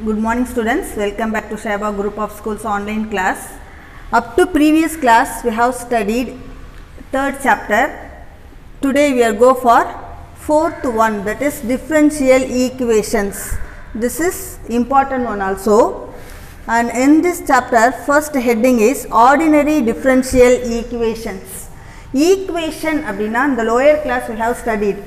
Good morning students, welcome back to Shaiba Group of Schools online class. Up to previous class we have studied third chapter. Today we are go for fourth one, that is differential equations. This is important one also, and in this chapter first heading is ordinary differential equations. Equation abdina in the lower class we have studied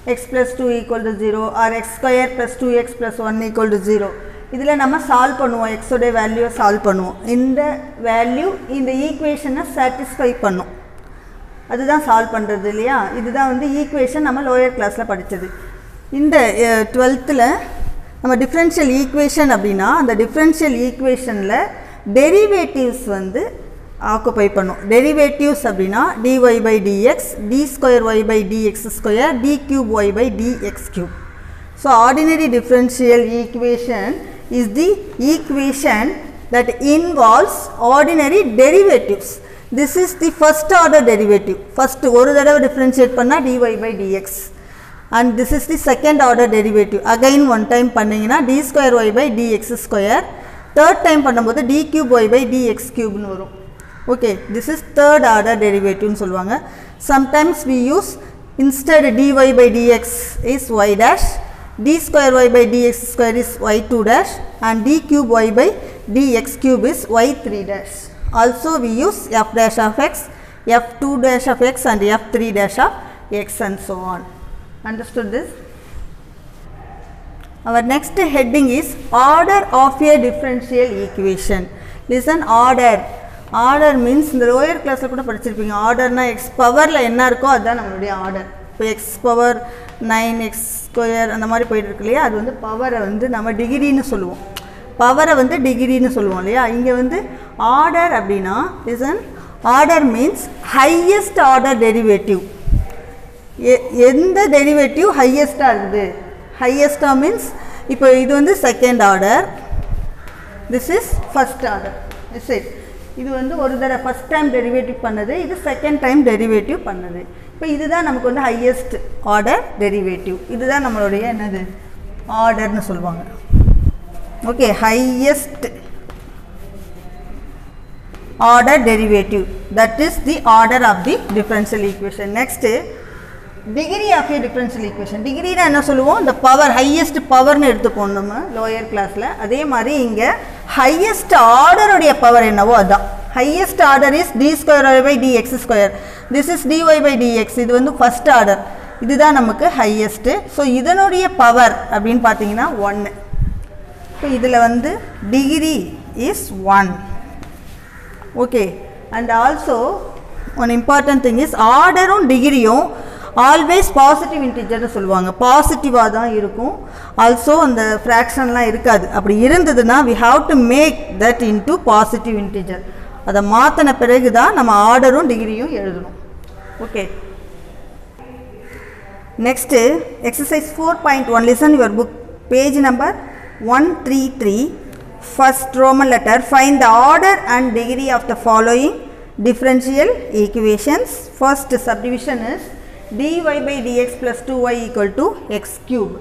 x plus 2 equal to 0 or x square plus 2x plus 1 equal to 0. இதில நம்ம solve பண்ணுவோம், x ஓட வேல்யூவை solve பண்ணுவோம். இந்த value இந்த ஈக்குவேஷனை satisfy பண்ணும், அதுதான் சால்வ் பண்ணுறது இல்லையா. இதுதான் வந்து ஈக்குவேஷன் நம்ம லோயர் கிளாஸில் படித்தது. இந்த 12th நம்ம டிஃப்ரென்ஷியல் ஈக்குவேஷன் அப்படின்னா அந்த டிஃப்ரென்ஷியல் ஈக்குவேஷனில் டெரிவேட்டிவ்ஸ் வந்து ஆக்குப்பை பண்ணும். டெரிவேட்டிவ்ஸ் அப்படின்னா dy by dx, d square y by dx square, d cube y by dx cube. So ordinary differential equation is the equation that involves ordinary derivatives. This is the first order derivative. First ஒரு தடவை differentiate பண்ணா dy by dx, and this is the second order derivative. Again one time பண்ணீங்கன்னா d square y by dx square, third time பண்ணும்போது d cube y by dx cube னு வரும். Okay, this is third order derivative னு சொல்லுவாங்க. Sometimes we use instead dy by dx is y dash, d square y by dx square is y2 dash, and d cube y by dx cube is y3 dash. Also we use f dash of x, f2 dash of x, and f3 dash of x, and so on. Understood this? Our next heading is order of a differential equation. Listen, order. Order means in the lower class la kuda padichirupinga. Order na x power la enna irukko adha nammulude order. இப்போ x power 9x square அந்த மாதிரி போயிட்டு இருக்கு இல்லையா, அது வந்து பவரை வந்து நம்ம டிகிரின்னு சொல்லுவோம். பவரை வந்து டிகிரின்னு சொல்லுவோம் இல்லையா. இங்கே வந்து ஆர்டர் அப்படின்னா listen, order means highest order derivative. எந்த டெரிவேட்டிவ் ஹையஸ்ட்டாக இருக்குது, ஹையஸ்ட்டாக மீன்ஸ் இப்போ இது வந்து second order, this is first order. Is it, இது வந்து ஒரு தடவை ஃபஸ்ட் டைம் டெரிவேட்டிவ் பண்ணது, இது செகண்ட் டைம் டெரிவேட்டிவ் பண்ணது. இப்போ இதுதான் நமக்கு வந்து ஹையஸ்ட் ஆர்டர் டெரிவேட்டிவ். இதுதான் நம்மளுடைய என்னது ஆர்டர்னு சொல்லுவாங்க. Okay, highest order derivative, that is the order of the differential equation. Next degree of a differential equation. டிகிரினா என்ன சொல்லுவோம், இந்த பவர் ஹையஸ்ட் பவர்னு எடுத்துப்போம் நம்ம லோயர் கிளாஸில். அதே மாதிரி இங்கே ஹையஸ்ட் ஆர்டருடைய பவர் என்னவோ அதுதான். highest order is d square y by dx square, this is dy by dx. இது வந்து first order, இதுதான் நமக்கு highest. ஸோ இதனுடைய பவர் அப்படின்னு பார்த்தீங்கன்னா 1. ஸோ இதில் வந்து degree is 1. Okay, and also one important thing is ஆர்டரும் டிகிரியும் ஆல்வேஸ் பாசிட்டிவ் இன்டிஜர்னு சொல்லுவாங்க. பாசிட்டிவாக தான் இருக்கும். ஆல்சோ அந்த ஃப்ராக்ஷன்லாம் இருக்காது. அப்படி இருந்ததுன்னா we have to make that into positive integer. அதை மாற்றின பிறகு தான் நம்ம ஆர்டரும் டிகிரியும் எழுதணும். Okay, next exercise 4.1. Listen your book, page number 133. First Roman letter, find the order and degree of the following differential equations. First subdivision is dy by dx plus 2y equal to x cube.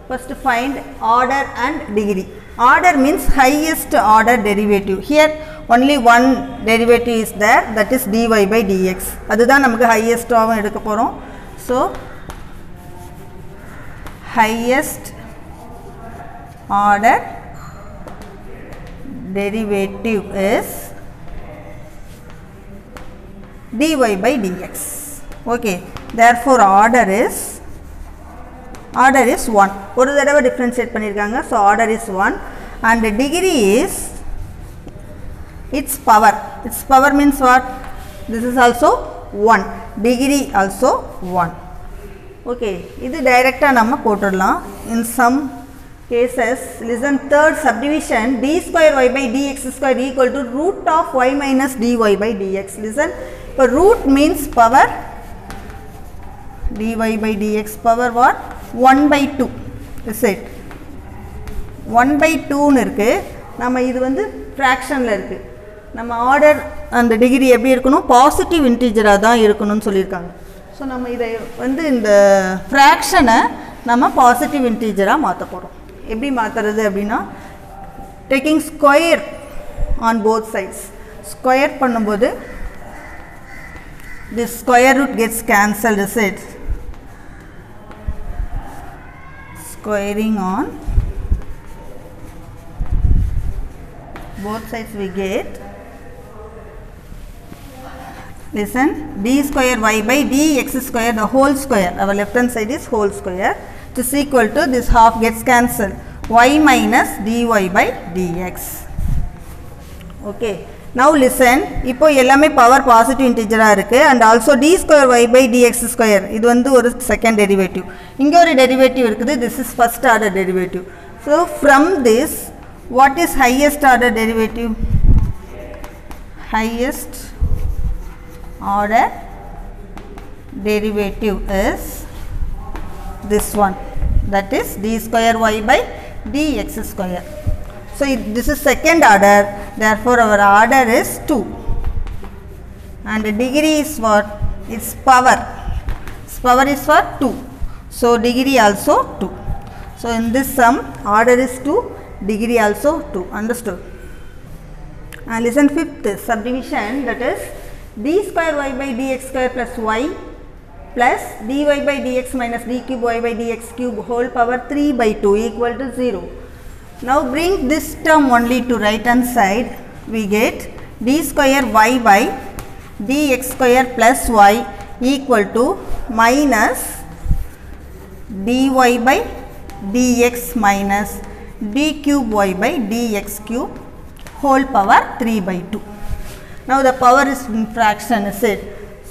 First find order and degree. Order means highest order derivative. Here only one derivative is there, that is dy by dx. அதுதான் நமக்கு highest ஆவும் எடுக்க போகிறோம். So highest order derivative is dy by dx. Okay, therefore order is 1. ஒரு தடவை differentiate பண்ணியிருக்காங்க, so order is 1, and the degree is its power. Its power means what? This is also 1. Degree also 1. Okay, இது டைரெக்டாக நம்ம போட்டுடலாம். In some cases, listen, third subdivision, d square y by dx square equal to root of y minus dy by dx. Listen, இப்போ root means power, dy by dx power what? 1 by 2. Is it 1 by 2னு இருக்குது. நம்ம இது வந்து ஃப்ராக்ஷனில் இருக்குது. நம்ம order அந்த degree எப்படி இருக்கணும், பாசிட்டிவ் இன்டீஜராக தான் இருக்கணும்னு சொல்லியிருக்காங்க. ஸோ நம்ம இதை வந்து இந்த ஃப்ராக்ஷனை நம்ம பாசிட்டிவ் இன்டீஜராக மாற்ற போகிறோம். எப்படி மாற்றுறது அப்படின்னா taking square on both sides. Square பண்ணும்போது this square root gets cancelled, is it? Squaring on both sides we get, listen, d square y by dx square, the whole square, our left hand side is whole square, it is equal to this half gets cancelled, y minus dy by dx. Okay, now listen, இப்போ எல்லாமே power positive இன்டிஜரா இருக்கு and also d square y by dx square இது வந்து ஒரு second derivative, இங்க ஒரு derivative இருக்குது, this is first order derivative. So from this what is highest order derivative? Highest order derivative is this one, that is d square y by dx square. So this is second order, therefore our order is 2 and degree is what? Its power. Its power is what? 2. So degree also 2. So in this sum order is 2, degree also 2. Understood? And listen, fifth subdivision, that is d square y by dx square plus y plus dy by dx minus d cube y by dx cube whole power 3 by 2 equal to 0. Now bring this term only to right hand side, we get d square y by dx square plus y equal to minus dy by dx minus d cube y by dx cube whole power 3 by 2. Now the power is in fraction, is it?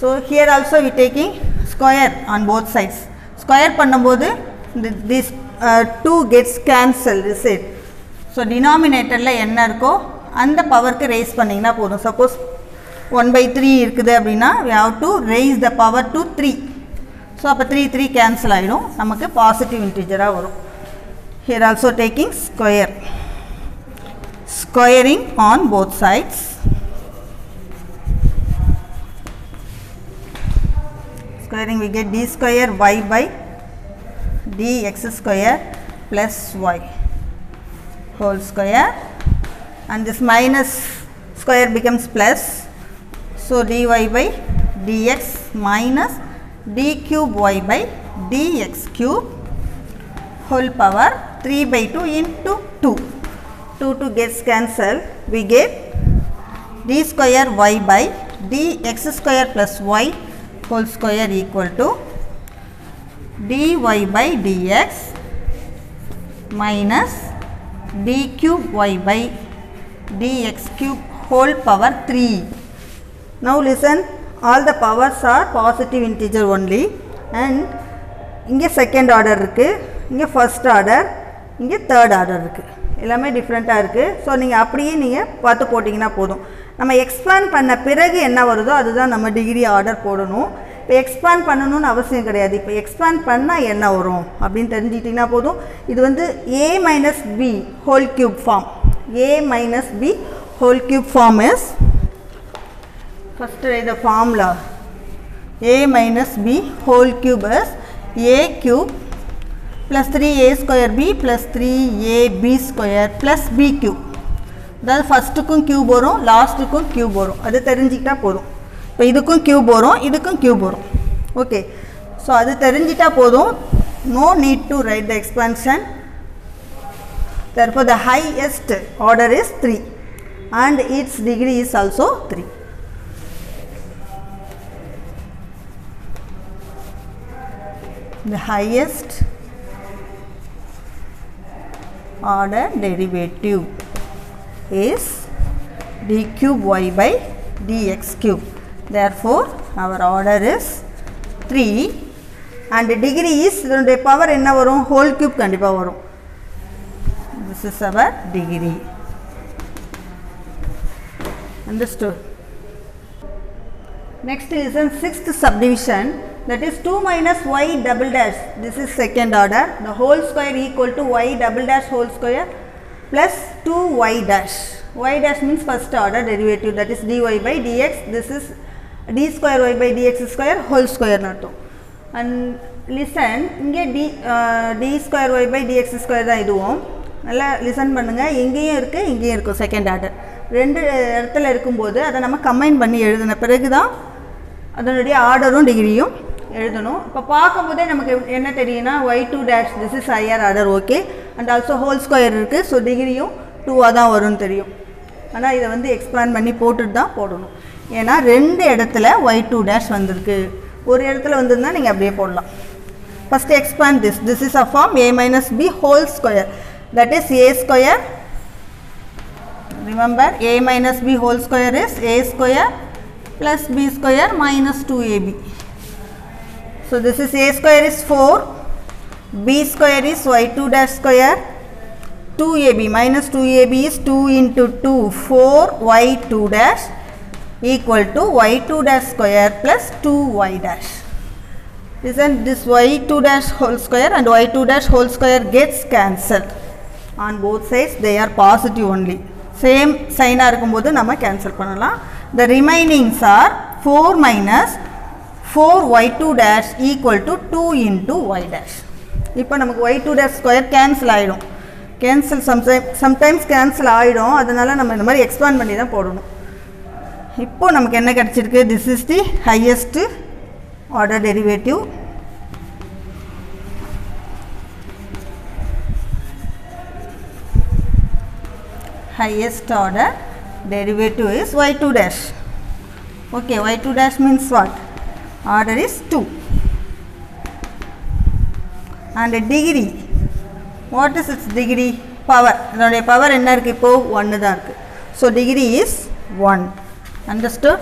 So here also we taking square on both sides. Square பண்ணும்போது this 2 gets cancelled, is it? So denominatorல என்ன இருக்கோ அந்த பவருக்கு raise பண்ணீங்கன்னா போதும். Suppose 1 by 3 இருக்குது அப்படின்னா we have to raise the power to 3. So அப்போ 3 cancel ஆயிடும், நமக்கு positive integer வரும். Here also taking square. Squaring on both sides. Squaring we get d square y by dx square plus y whole square and this minus square becomes plus, so dy by dx minus d cube y by dx cube whole power 3 by 2 into 2. 2 gets cancelled, we get d square y by dx square plus y whole square equal to dy by dx minus d cube y by dx cube whole power 3. Now listen, all the powers are positive integer only and இங்கே second order இருக்கு, இங்கே first order, இங்கே third order இருக்கு, எல்லாமே டிஃப்ரெண்ட்டாக இருக்குது. So நீங்கள் அப்படியே நீங்கள் பார்த்து போட்டிங்கன்னா போதும். நம்ம எக்ஸ்பேண்ட் பண்ண பிறகு என்ன வருதோ அதுதான் நம்ம டிகிரி ஆர்டர் போடணும். இப்போ எக்ஸ்பேண்ட் பண்ணணும்னு அவசியம் கிடையாது. இப்போ எக்ஸ்பேண்ட் பண்ணால் என்ன வரும் அப்படின்னு தெரிஞ்சுக்கிட்டிங்கன்னா போதும். இது வந்து a minus b whole cube form. a minus b whole cube form is, first the formula a minus b whole cube is a cube plus 3a square b plus 3ab square plus b cube. அதாவது ஃபஸ்ட்டுக்கும் cube வரும், லாஸ்ட்டுக்கும் cube வரும், அது தெரிஞ்சிக்கிட்டா போதும். இப்போ இதுக்கும் cube வரும், இதுக்கும் cube வரும். ஓகே, ஸோ அது தெரிஞ்சிட்டா போதும். No need to write the expansion. Therefore the highest order is 3 and its degree is also 3. The highest order derivative is d cube y by dx cube. Therefore our order is 3 and degree is, இதனுடைய power என்ன வரும், whole cube கண்டிப்பாக வரும். This is our degree. Understood? Next is in sixth subdivision, that is 2 minus y double dash, this is second order, the whole square equal to y double dash whole square plus 2y dash. Y dash means first order derivative, that is dy by dx, this is d square y by dx square whole square natum. And listen, இங்கே d square y by dx square தான் இதுவும், நல்லா listen பண்ணுங்கள். இங்கேயும் இருக்குது இங்கேயும் இருக்கும் second order. ரெண்டு இடத்துல இருக்கும்போது அதை நம்ம கம்பைன் பண்ணி எழுதின பிறகு தான் அதனுடைய ஆர்டரும் டிகிரியும் எழுதணும். இப்போ பார்க்கும்போதே நமக்கு என்ன தெரியும்னா y2 dash this is higher order okay and also whole square இருக்குது. ஸோ டிகிரியும் 2ஆக தான் வரும்னு தெரியும். ஆனால் இதை வந்து எக்ஸ்பேண்ட் பண்ணி போட்டுட்டு தான் போடணும். ஏன்னா ரெண்டு இடத்துல y2 dash வந்திருக்கு. ஒரு இடத்துல வந்திருந்தால் நீங்கள் அப்படியே போடலாம். First expand this is a form a minus b whole square, that is a square. Remember a minus b whole square is a square plus b square minus 2ab. So this is a square is 4, b square is y2 dash square, 2ab minus 2ab is 2 into 2 4 y2 dash equal to y2 dash square plus 2y dash. Isn't this y2 dash whole square and y2 dash whole square gets cancelled on both sides, they are positive only. Same sign இருக்கும்போது நம்ம cancel பண்ணலாம். The remainings are 4 minus 4y2 dash equal to 2 into y dash. இப்போ நமக்கு y2 dash square cancel ஆயிடும். cancel sometimes cancel ஆயிடும். அதனால நம்ம இந்த மாதிரி expand பண்ணி தான் போடணும். இப்போ நமக்கு என்ன கிடைச்சிருக்கு? This is the highest order derivative. Highest order derivative is y2 dash. Okay, y2 dash means what? Order is 2. And degree, what is its degree? Power. இதனுடைய power என்ன இருக்கு? இப்போ 1 தான் இருக்கு. So degree is 1. Understood?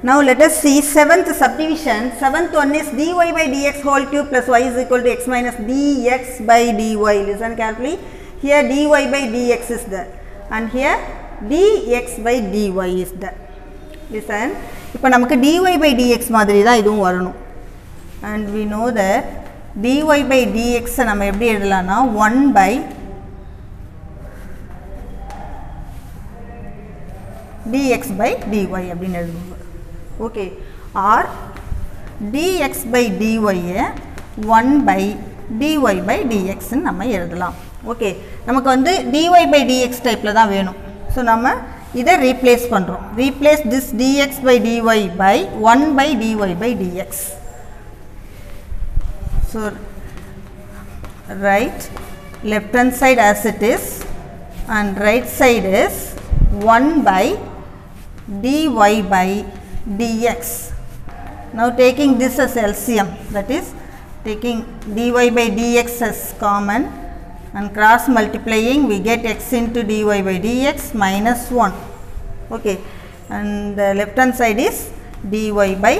Now let us see seventh subdivision. Seventh one is dy by dx whole cube plus y is equal to x minus dx by dy. Listen carefully. Here dy by dx is there and here dx by dy is there. Listen. இப்போ நமக்கு dy by dx மாதிரி தான் இதுவும் வரணும். And we know that dy by dx நம்ம எப்படி எழுதலாம்னா 1 by dx by dy அப்படின்னு எழுதுவோம். Okay, or dx by dy 1 by dy by dx ன்னு நம்ம எழுதலாம். ஓகே, நமக்கு வந்து dy by dx டைப்பில் தான் வேணும். ஸோ நம்ம இதை ரீப்ளேஸ் பண்ணுறோம். Replace this dx by dy by 1 by dy by dx. So right left hand side as it is and right side is 1 by dy by dx. Now taking this as LCM, that is taking dy by dx as common and cross multiplying we get x into dy by dx minus 1. Okay, and the left hand side is dy by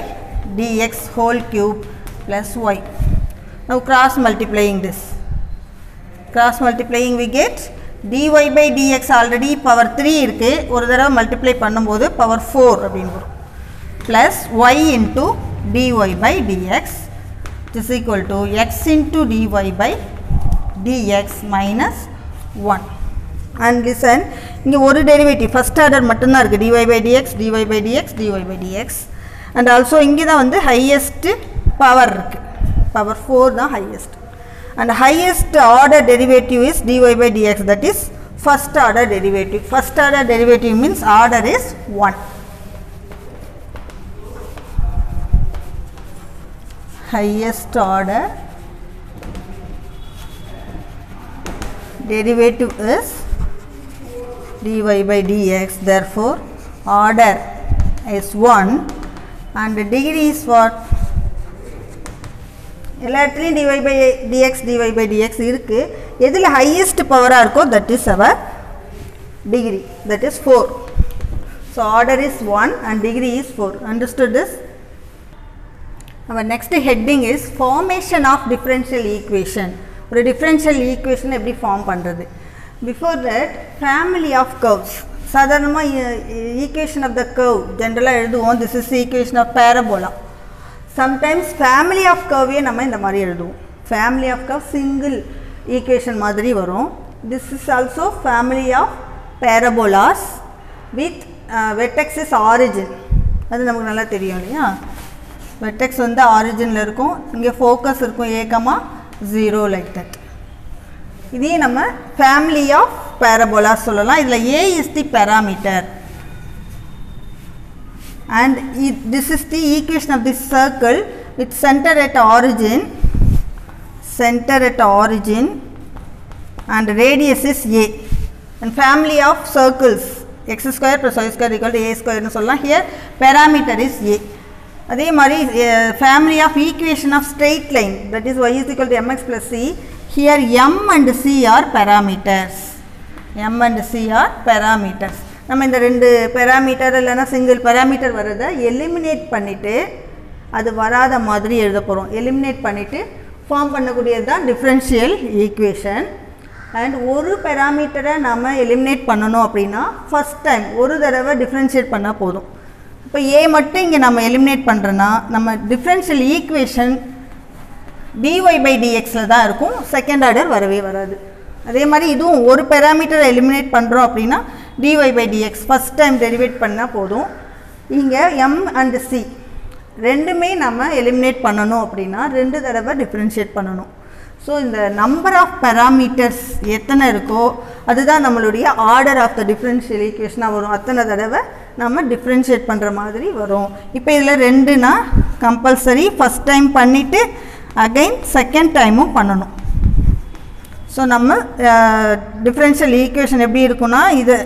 dx whole cube plus y. Now cross multiplying this, cross multiplying we get dy by dx already power 3 இருக்கு, ஒரு தடவை multiply பண்ணும்போது power 4 அப்படின்னு வரும், plus y into dy by dx is equal to x into dy by dx minus 1. And listen, இங்கே ஒரு derivative first order மட்டும்தான் இருக்குது, dy by dx, dy by dx, dy by dx. and also இங்கே தான் வந்து highest power இருக்குது, power 4 தான் highest. and highest order derivative is dy by dx, that is first order derivative. First order derivative means order is 1. Highest order derivative is dy by dx, therefore order is 1 and the degree is what? எல்லாத்துலேயும் dy by dx, dy by dx இருக்கு. எதில் highest பவராக இருக்கோ that is our degree, that is 4. So order is 1 and degree is 4. Understood this? Our next heading is formation of differential equation. ஒரு differential equation எப்படி form பண்ணுறது? Before that, family of curves. சாதாரணமாக equation of the curve ஜென்ரலாக எழுதுவோம். This is the equation of parabola. Sometimes family of curve நம்ம இந்த மாதிரி எழுதுவோம். Family of curve single equation மாதிரி வரும். This is also family of parabolas with vertex is origin. அது நமக்கு நல்லா தெரியும் இல்லையா? vertex வந்து originல இருக்கும், இங்கே focus இருக்கும் a, 0 like that. இதே நம்ம family of parabola சொல்லலாம். இதில் a is the parameter and this is the equation of this circle with center at origin and radius is a, and family of circles x square plus y square equal to a square னு சொல்லலாம். Here parameter is a. அதே மாதிரி family of equation of straight line, that is y is equal to mx plus c. Here m and c are parameters. நம்ம இந்த ரெண்டு parameter இல்லைனா single parameter வரதை eliminate பண்ணிவிட்டு அது வராத மாதிரி எழுத போகிறோம். எலிமினேட் பண்ணிவிட்டு ஃபார்ம் பண்ணக்கூடியது தான் டிஃப்ரென்ஷியல் ஈக்குவேஷன். அண்ட் ஒரு பேராமீட்டரை நம்ம எலிமினேட் பண்ணணும் அப்படின்னா ஃபஸ்ட் டைம் ஒரு தடவை டிஃப்ரென்ஷியேட் பண்ணால் போதும். இப்போ ஏ மட்டும் இங்கே நம்ம எலிமினேட் பண்ணுறோன்னா நம்ம டிஃப்ரென்ஷியல் ஈக்குவேஷன் dy by dxல தான் இருக்கும், செகண்ட் ஆர்டர் வரவே வராது. அதே மாதிரி இதுவும் ஒரு பேராமீட்டரை எலிமினேட் பண்ணுறோம் அப்படின்னா dy by dx first time derivate பண்ணால் போதும். இங்கே m and c ரெண்டுமே நம்ம எலிமினேட் பண்ணணும் அப்படின்னா ரெண்டு தடவை டிஃப்ரென்ஷியேட் பண்ணணும். ஸோ இந்த நம்பர் ஆஃப் பேராமீட்டர்ஸ் எத்தனை இருக்கோ அதுதான் நம்மளுடைய ஆர்டர் ஆஃப் த டிஃப்ரென்ஷியல் ஈக்குவேஷனாக வரும். அத்தனை தடவை நம்ம டிஃப்ரென்ஷியேட் பண்ணுற மாதிரி வரும். இப்போ இதில் ரெண்டுனா கம்பல்சரி ஃபஸ்ட் டைம் பண்ணிவிட்டு அகைன் செகண்ட் டைமும் பண்ணணும். ஸோ நம்ம டிஃப்ரென்ஷியல் ஈக்குவேஷன் எப்படி இருக்குன்னா இது,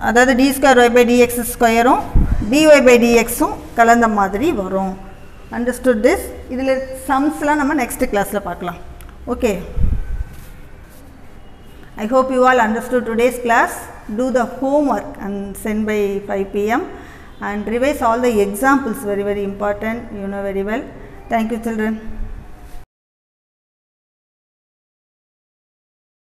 அதாவது d square y by dx ஸ்கொயரும் dy by dxும் கலந்த மாதிரி வரும். Understood this? இதில் சம்ஸ்லாம் நம்ம நெக்ஸ்ட் கிளாஸில் பார்க்கலாம். Okay, I hope you all understood today's class. Do the homework and send by 5 p.m. and revise all the examples, very important, you know very well. Thank you children.